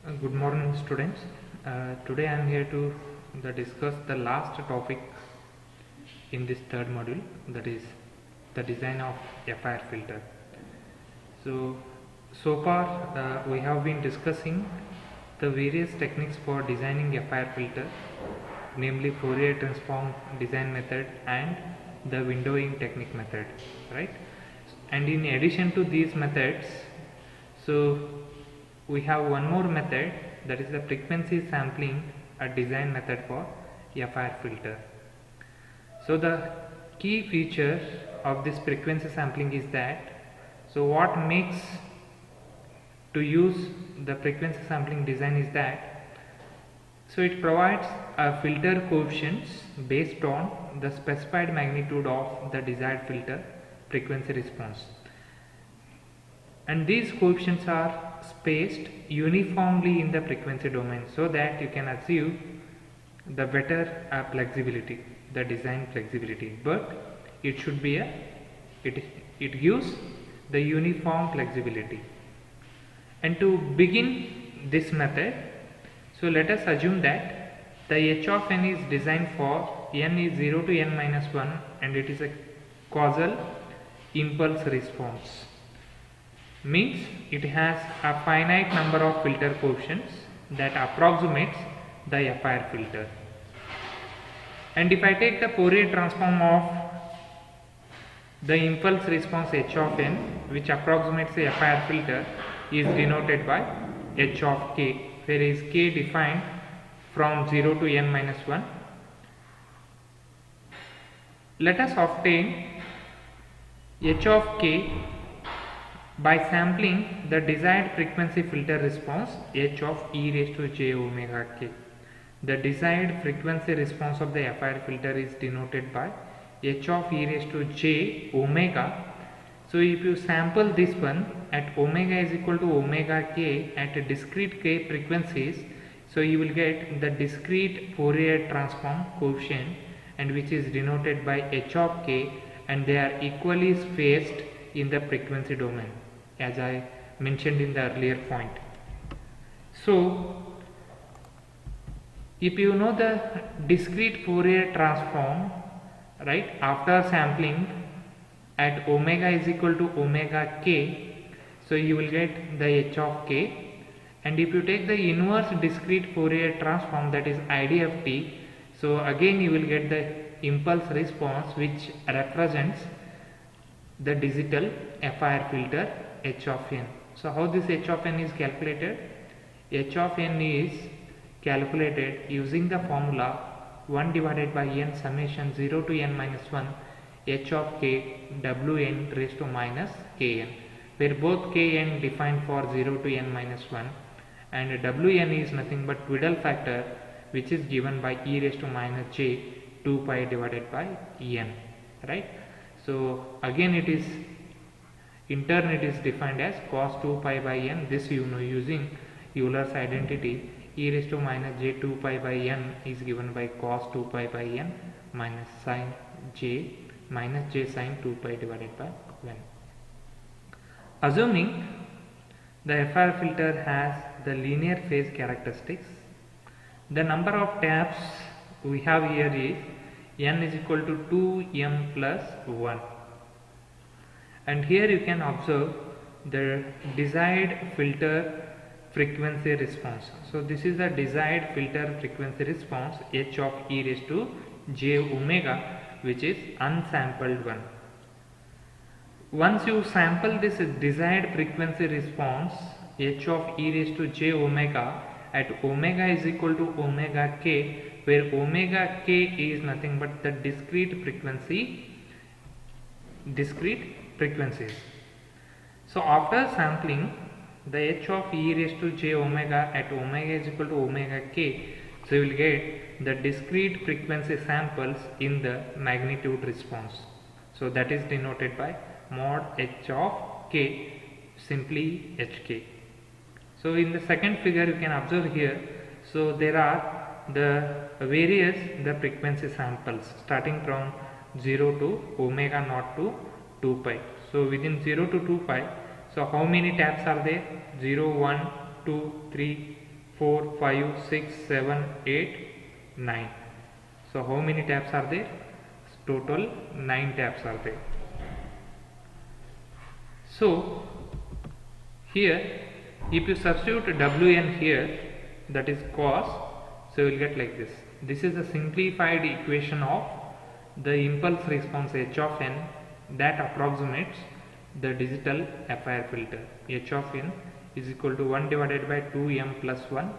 Good morning, students. Today I am here to discuss the last topic in this third module, that is the design of FIR filter. So far we have been discussing the various techniques for designing FIR filter, namely Fourier transform design method and the windowing technique method, right? And in addition to these methods, so we have one more method, that is the frequency sampling, a design method for FIR filter. So the key feature of this frequency sampling is that, so what makes to use the frequency sampling design is that, so it provides a filter coefficients based on the specified magnitude of the desired filter frequency response, and these coefficients are spaced uniformly in the frequency domain so that you can achieve the better flexibility, the design flexibility, but it should be it gives the uniform flexibility. And to begin this method, so let us assume that the h of n is designed for n is 0 to n minus 1 and it is a causal impulse response. Means it has a finite number of filter coefficients that approximates the FIR filter. And if I take the Fourier transform of the impulse response h of n, which approximates the FIR filter, is denoted by h of k, where is k defined from 0 to n minus 1. Let us obtain h of k by sampling the desired frequency filter response h of e raised to j omega k. The desired frequency response of the FIR filter is denoted by h of e raised to j omega. So if you sample this one at omega is equal to omega k at discrete k frequencies, so you will get the discrete Fourier transform coefficient, and which is denoted by h of k, and they are equally spaced in the frequency domain, as I mentioned in the earlier point. So if you know the discrete Fourier transform, right, after sampling at omega is equal to omega k, so you will get the h of k. And if you take the inverse discrete Fourier transform, that is IDFT, so again you will get the impulse response which represents the digital FIR filter h of n. So how this h of n is calculated? H of n is calculated using the formula 1 divided by n summation 0 to n minus 1 h of k wn raised to minus kn, where both kn defined for 0 to n minus 1 and wn is nothing but Twiddle factor, which is given by e raised to minus j 2 pi divided by n, right? So again it is in turn it is defined as cos 2 pi by n. This you know using Euler's identity, e raised to minus j 2 pi by n is given by cos 2 pi by n minus sin j minus j sin 2 pi divided by 1. Assuming the FIR filter has the linear phase characteristics, the number of taps we have here is n is equal to 2m plus 1. And here you can observe the desired filter frequency response. So this is the desired filter frequency response h of e raised to j omega, which is unsampled one. Once you sample this desired frequency response h of e raised to j omega at omega is equal to omega k, where omega k is nothing but the discrete frequencies. So after sampling the h of e raised to j omega at omega is equal to omega k, so you will get the discrete frequency samples in the magnitude response. So that is denoted by mod h of k, simply hk. So in the second figure you can observe here, so there are the various frequency samples starting from 0 to omega naught to 2 pi. So within 0 to 2 pi, so how many taps are there? 0, 1, 2, 3, 4, 5, 6, 7, 8, 9. So how many taps are there? Total 9 taps are there. So here if you substitute Wn here, that is cos, so you will get like this. This is a simplified equation of the impulse response h of n that approximates the digital FIR filter. H of n is equal to 1 divided by 2m plus 1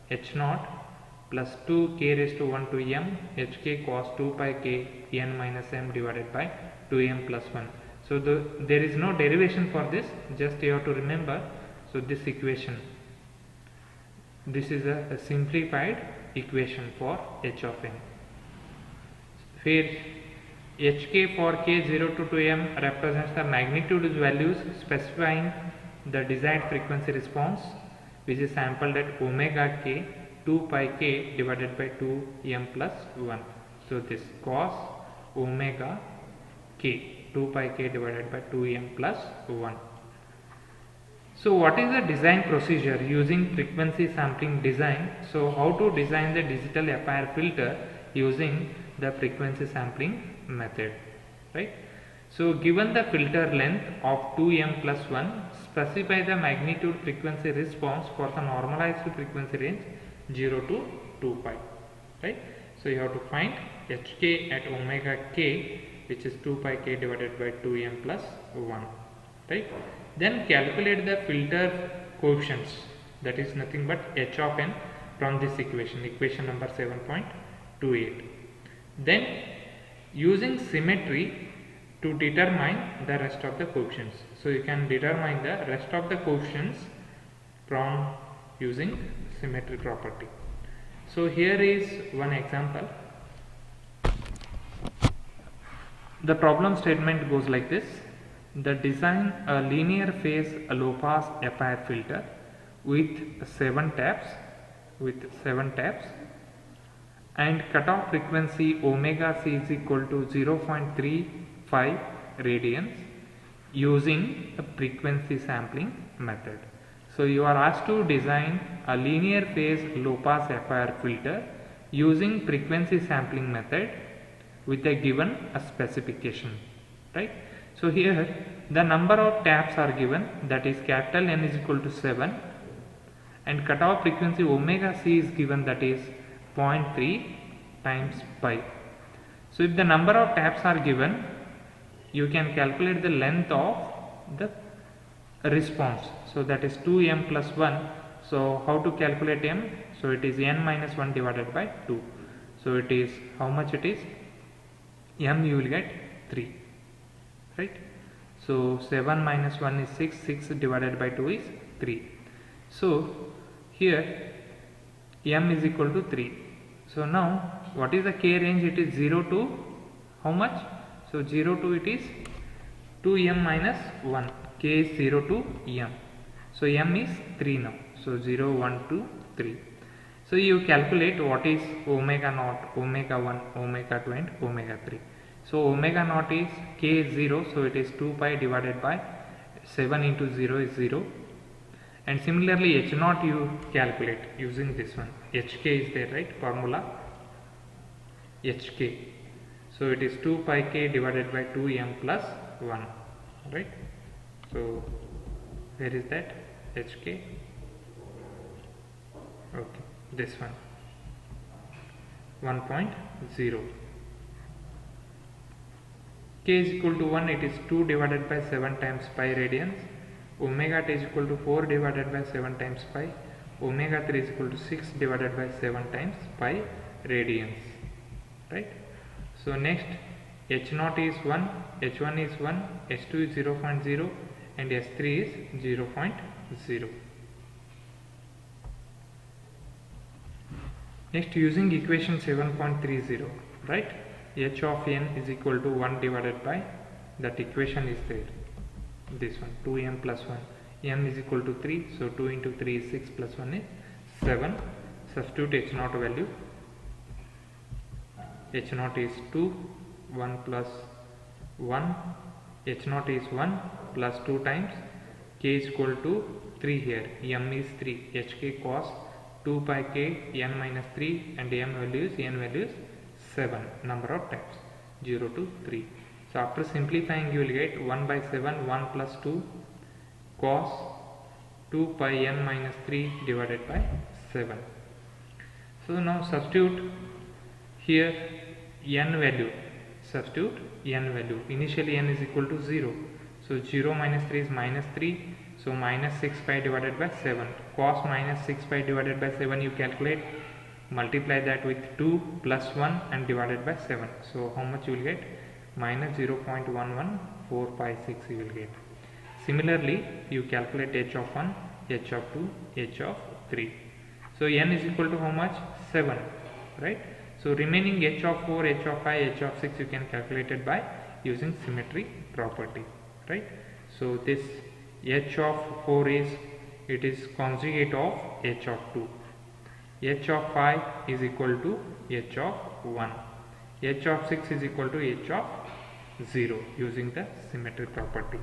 h naught plus 2 k raised to 1 to m hk cos 2 pi k n minus m divided by 2m plus 1. So there is no derivation for this, just you have to remember. So this equation, this is a simplified equation for h of n. Here hk for k0 to 2m represents the magnitude values specifying the desired frequency response, which is sampled at omega k 2 pi k divided by 2m plus 1. So this cos omega k 2 pi k divided by 2m plus 1. So what is the design procedure using frequency sampling design? So how to design the digital FIR filter using the frequency sampling method, right? So given the filter length of 2m plus 1, specify the magnitude frequency response for the normalized frequency range 0 to 2 pi, right? So you have to find hk at omega k, which is 2 pi k divided by 2m plus 1, right? Then calculate the filter coefficients, that is nothing but h of n from this equation number 7.28. Then using symmetry to determine the rest of the coefficients. So you can determine the rest of the coefficients from using symmetry property. So here is one example. The problem statement goes like this. The design a linear phase low pass FIR filter with 7 taps and cutoff frequency omega c is equal to 0.35 radians using a frequency sampling method. So you are asked to design a linear phase low pass FIR filter using frequency sampling method with a given specification, right? So here the number of taps are given, that is capital N is equal to 7, and cutoff frequency omega c is given, that is 0.3 times pi. So if the number of taps are given, you can calculate the length of the response. So that is 2m plus 1. So how to calculate m? So it is n minus 1 divided by 2. So it is, how much it is? M you will get 3, right? So 7 minus 1 is 6, 6 divided by 2 is 3. So here m is equal to 3. So now what is the k range? It is 0 to how much? So 0 to it is 2m minus 1, k is 0 to m. So m is 3 now. So 0, 1, 2, 3. So you calculate what is omega naught, omega 1, omega 2 and omega 3. So omega naught is k is 0, so it is 2 pi divided by 7 into 0 is 0. And similarly h naught you calculate using this one. Hk is there, right? Formula hk. So it is 2 pi k divided by 2m plus 1, right? So where is that hk? Okay, this one 1.0. K is equal to 1, it is 2 divided by 7 times pi radians. Omega t is equal to 4 divided by 7 times pi. Omega 3 is equal to 6 divided by 7 times pi radians, right? So next h0 is 1, h1 is 1, h2 is 0.0 and h3 is 0.0. Next, using equation 7.30, right? H of n is equal to 1 divided by, that equation is there, this one, 2m plus 1. M is equal to 3, so 2 into 3 is 6 plus 1 is 7. Substitute h0 value. h0 is 2, 1 plus 1, h0 is 1 plus 2 times k is equal to 3 here, m is 3, hk cos 2 pi k n minus 3 and n value is 7 number of times 0 to 3. So after simplifying you will get 1 by 7 1 plus 2 cos 2 pi n minus 3 divided by 7. So now substitute here n value, substitute n value. Initially n is equal to 0, so 0 minus 3 is minus 3, so minus 6 pi divided by 7. Cos minus 6 pi divided by 7 you calculate, multiply that with 2 plus 1 and divided by 7. So how much you will get? Minus 0.11456 you will get. Similarly you calculate h of 1, h of 2, h of 3. So n is equal to how much? 7, right? So remaining h of 4, h of 5, h of 6 you can calculate it by using symmetry property, right? So this h of 4 is, it is conjugate of h of 2. H of 5 is equal to h of 1. H of 6 is equal to h of 0 using the symmetry property.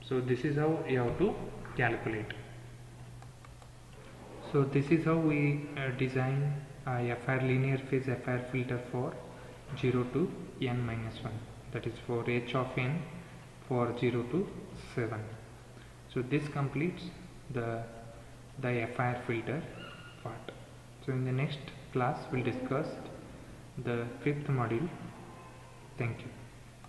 So this is how you have to calculate. So this is how we design a FIR linear phase FIR filter for 0 to n minus 1, that is for h of n for 0 to 7. So this completes the FIR filter part. So in the next class we'll discuss the 5th module. Thank you.